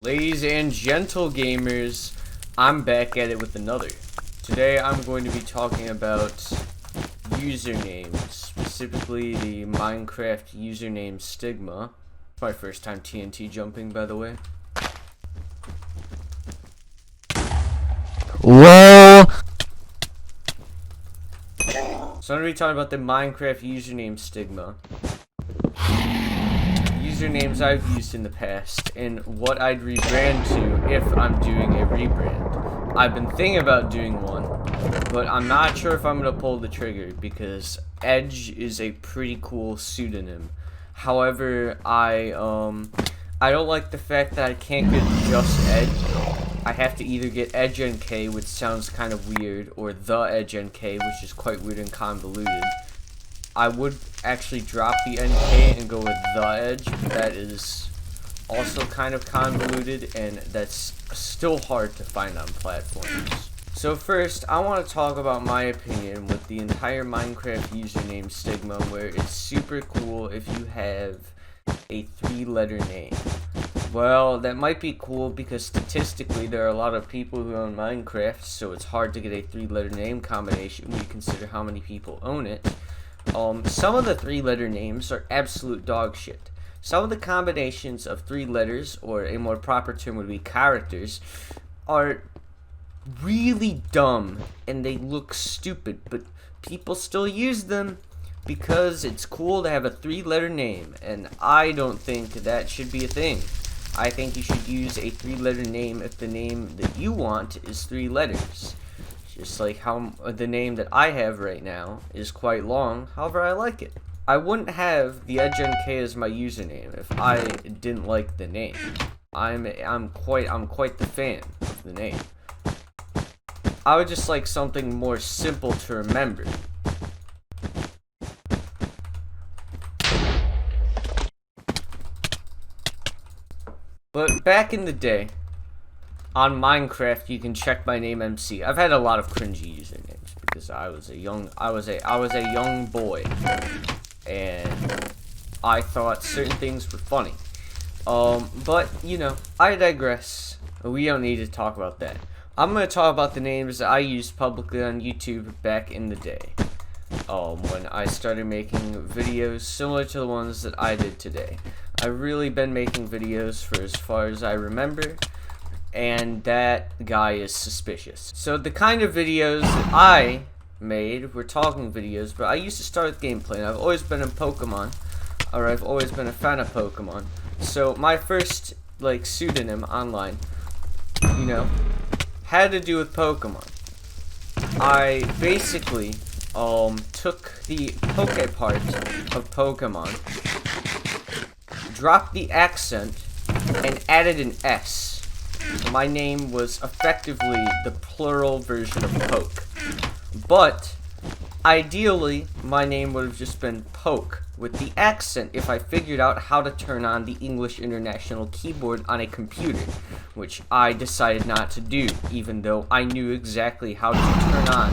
Ladies and gentle gamers, I'm back at it with another. Today I'm going to be talking about usernames, specifically the Minecraft username Stigma. It's my first time TNT jumping, by the way. Whoa! So I'm going to be talking about the Minecraft username Stigma. Usernames I've used in the past and what I'd rebrand to if I'm doing a rebrand. I've been thinking about doing one, but I'm not sure if I'm gonna pull the trigger because Edge is a pretty cool pseudonym. However, I don't like the fact that I can't get just Edge. I have to either get Edge NK, which sounds kind of weird, or the Edge NK, which is quite weird and convoluted. I would actually drop the NK and go with the Edge, but that is also kind of convoluted, and that's still hard to find on platforms. So first, I want to talk about my opinion with the entire Minecraft username Stigma, where it's super cool if you have a 3-letter name. Well, that might be cool because statistically there are a lot of people who own Minecraft, so it's hard to get a 3-letter name combination when you consider how many people own it. Some of the 3-letter names are absolute dog shit. Some of the combinations of 3 letters, or a more proper term would be characters, are really dumb and they look stupid, but people still use them because it's cool to have a 3-letter name, and I don't think that should be a thing. I think you should use a 3-letter name if the name that you want is 3 letters. Just like how the name that I have right now is quite long, however I like it. I wouldn't have the Edge NK as my username if I didn't like the name. I'm quite the fan of the name. I would just like something more simple to remember. But back in the day, on Minecraft, you can check my name MC. I've had a lot of cringy usernames because I was a young boy, and I thought certain things were funny. But you know, I digress. We don't need to talk about that. I'm gonna talk about the names that I used publicly on YouTube back in the day. When I started making videos similar to the ones that I did today. I've really been making videos for as far as I remember, and that guy is suspicious. So the kind of videos that I made were talking videos, but I used to start with gameplay, and I've always been in Pokemon, or I've always been a fan of Pokemon. So my first pseudonym online, you know, had to do with Pokemon. I basically took the Poke part of Pokemon, dropped the accent, and added an S. So my name was effectively the plural version of Poke. But ideally, my name would have just been Poke with the accent if I figured out how to turn on the English International Keyboard on a computer, which I decided not to do, even though I knew exactly how to turn on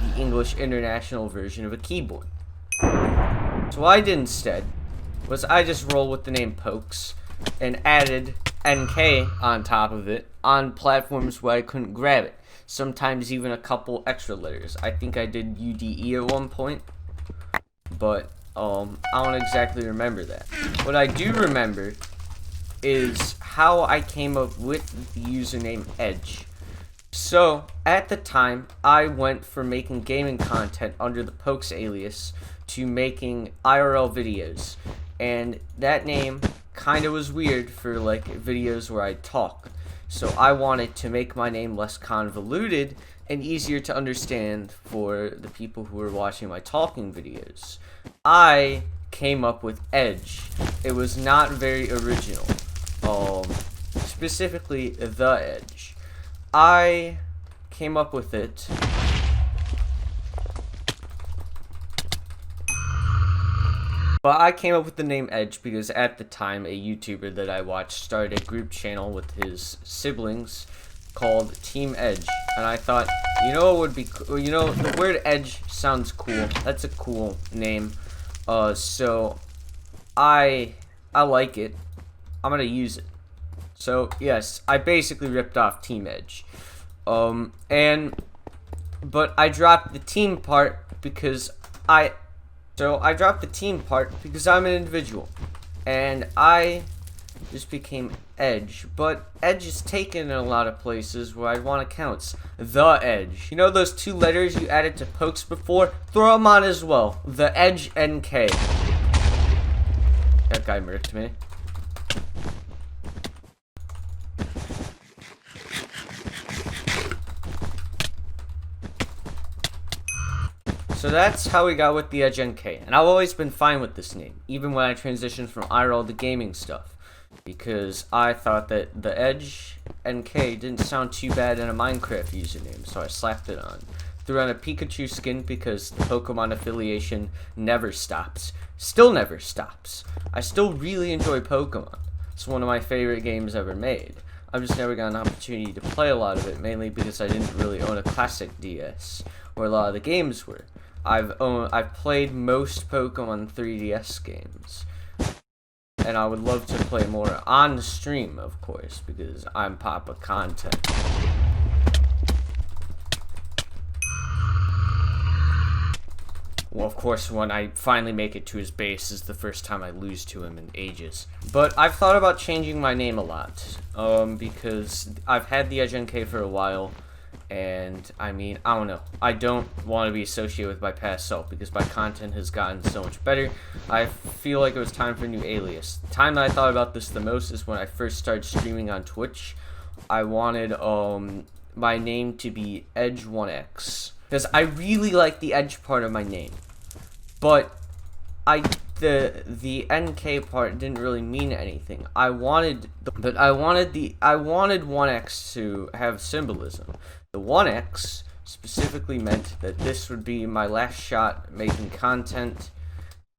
the English International version of a keyboard. So what I did instead was I just rolled with the name Pokes and added NK on top of it on platforms where I couldn't grab it. Sometimes even a couple extra letters. I think I did UDE at one point, but I don't exactly remember that. What I do remember is how I came up with the username Edge. So at the time, I went from making gaming content under the Pokes alias to making IRL videos, and that name kind of was weird for videos where I talk. So I wanted to make my name less convoluted and easier to understand for the people who were watching my talking videos. I came up with Edge. It was not very original. Specifically the Edge. I came up with it But I came up with the name Edge because at the time a YouTuber that I watched started a group channel with his siblings called Team Edge, and I thought, you know, it would be, you know, the word Edge sounds cool. That's a cool name. So I like it. I'm gonna use it. So yes, I basically ripped off Team Edge. But I dropped the team part because I dropped the team part because I'm an individual, and I just became Edge. But Edge is taken in a lot of places where I'd want accounts. The Edge. You know those 2 letters you added to pokes before? Throw them on as well. The Edge NK. That guy murked me. So that's how we got with the Edge NK, and I've always been fine with this name, even when I transitioned from IRL to gaming stuff, because I thought that the Edge NK didn't sound too bad in a Minecraft username, so I slapped it on. Threw on a Pikachu skin because the Pokemon affiliation never stops. Still never stops. I still really enjoy Pokemon. It's one of my favorite games ever made. I've just never got an opportunity to play a lot of it, mainly because I didn't really own a classic DS, where a lot of the games were. I've played most Pokemon 3DS games, and I would love to play more on stream, of course, because I'm Papa content. Well, of course, when I finally make it to his base is the first time I lose to him in ages. But I've thought about changing my name a lot, because I've had the Edge NK for a while. And I mean, I don't know. I don't want to be associated with my past self because my content has gotten so much better. I feel like it was time for a new alias. The time that I thought about this the most is when I first started streaming on Twitch. I wanted my name to be Edge1X because I really like the Edge part of my name, but the NK part didn't really mean anything. I wanted 1X to have symbolism. The 1X specifically meant that this would be my last shot making content,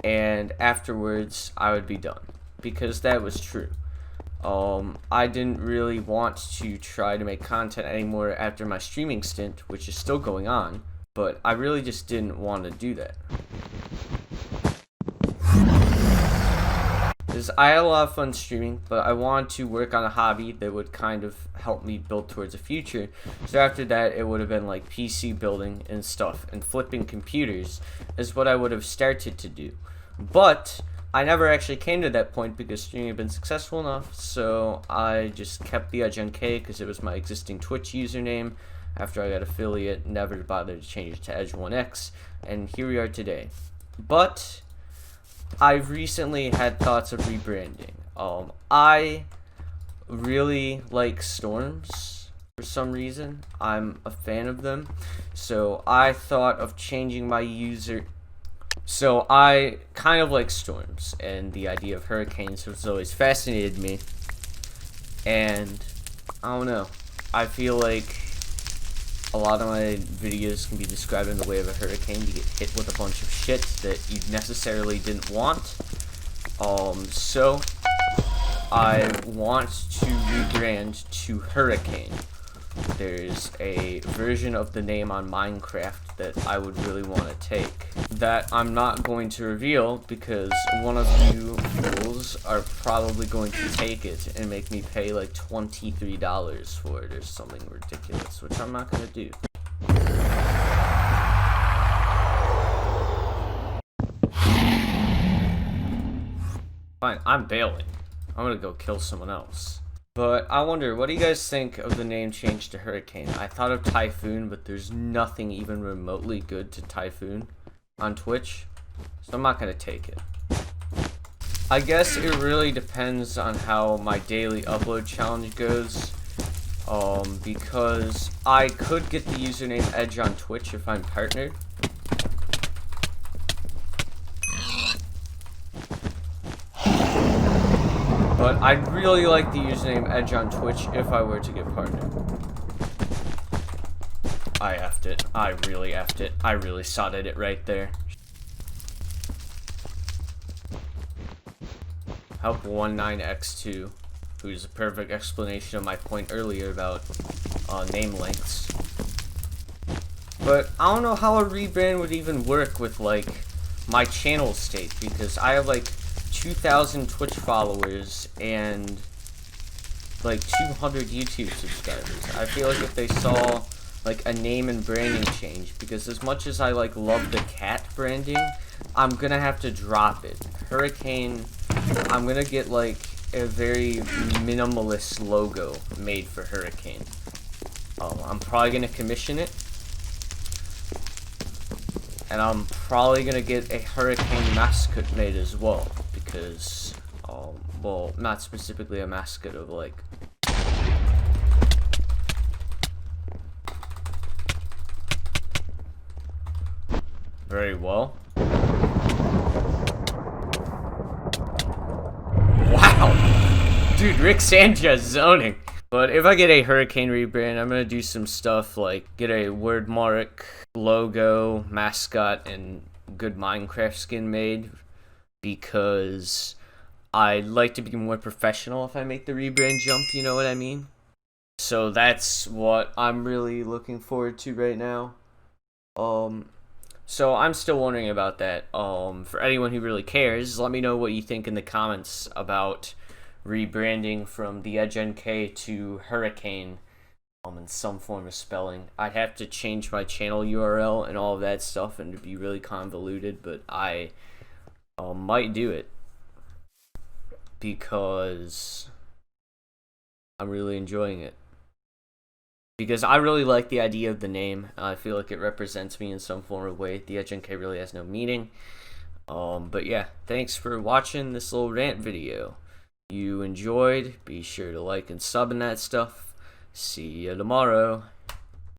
and afterwards I would be done, because that was true. I didn't really want to try to make content anymore after my streaming stint, which is still going on, but I really just didn't want to do that. Because I had a lot of fun streaming, but I wanted to work on a hobby that would kind of help me build towards a future. So after that, it would have been like PC building and stuff, and flipping computers is what I would have started to do. But I never actually came to that point because streaming had been successful enough, so I just kept the Edge NK because it was my existing Twitch username. After I got affiliate, never bothered to change it to Edge1X, and here we are today. But I've recently had thoughts of rebranding. I really like storms for some reason. I'm a fan of them. So I thought of changing my user. So I kind of like storms, and the idea of hurricanes has always fascinated me. And I don't know. I feel like a lot of my videos can be described in the way of a hurricane. You get hit with a bunch of shit that you necessarily didn't want. So I want to rebrand to Hurricane. There's a version of the name on Minecraft that I would really want to take that I'm not going to reveal because one of you fools are probably going to take it and make me pay like $23 for it or something ridiculous, which I'm not going to do. Fine, I'm bailing. I'm gonna go kill someone else. But I wonder, what do you guys think of the name change to Hurricane? I thought of Typhoon, but there's nothing even remotely good to Typhoon on Twitch, so I'm not gonna take it. I guess it really depends on how my daily upload challenge goes, because I could get the username Edge on Twitch if I'm partnered. But I'd really like the username Edge on Twitch if I were to get partnered. I effed it. I really effed it. I really sodded it right there. Help19x2, who's a perfect explanation of my point earlier about name lengths. But I don't know how a rebrand would even work with like my channel state, because I have like 2,000 Twitch followers, and like 200 YouTube subscribers. I feel like if they saw like a name and branding change, because as much as I like love the cat branding, I'm gonna have to drop it. Hurricane, I'm gonna get like a very minimalist logo made for Hurricane. I'm probably gonna commission it, and I'm probably gonna get a Hurricane mascot made as well, because well, not specifically a mascot of like very well. Wow, dude, Rick Sanchez zoning. But if I get a Hurricane rebrand, I'm gonna do some stuff like get a wordmark, logo, mascot, and good Minecraft skin made, because I'd like to be more professional if I make the rebrand jump, you know what I mean? So that's what I'm really looking forward to right now. So I'm still wondering about that. For anyone who really cares, let me know what you think in the comments about rebranding from the Edge NK to Hurricane in some form of spelling. I'd have to change my channel URL and all of that stuff, and it'd be really convoluted, but I might do it because I'm really enjoying it. Because I really like the idea of the name. I feel like it represents me in some form of way. The Edge NK really has no meaning. But yeah, thanks for watching this little rant video. You enjoyed, be sure to like and sub and that stuff. See you tomorrow.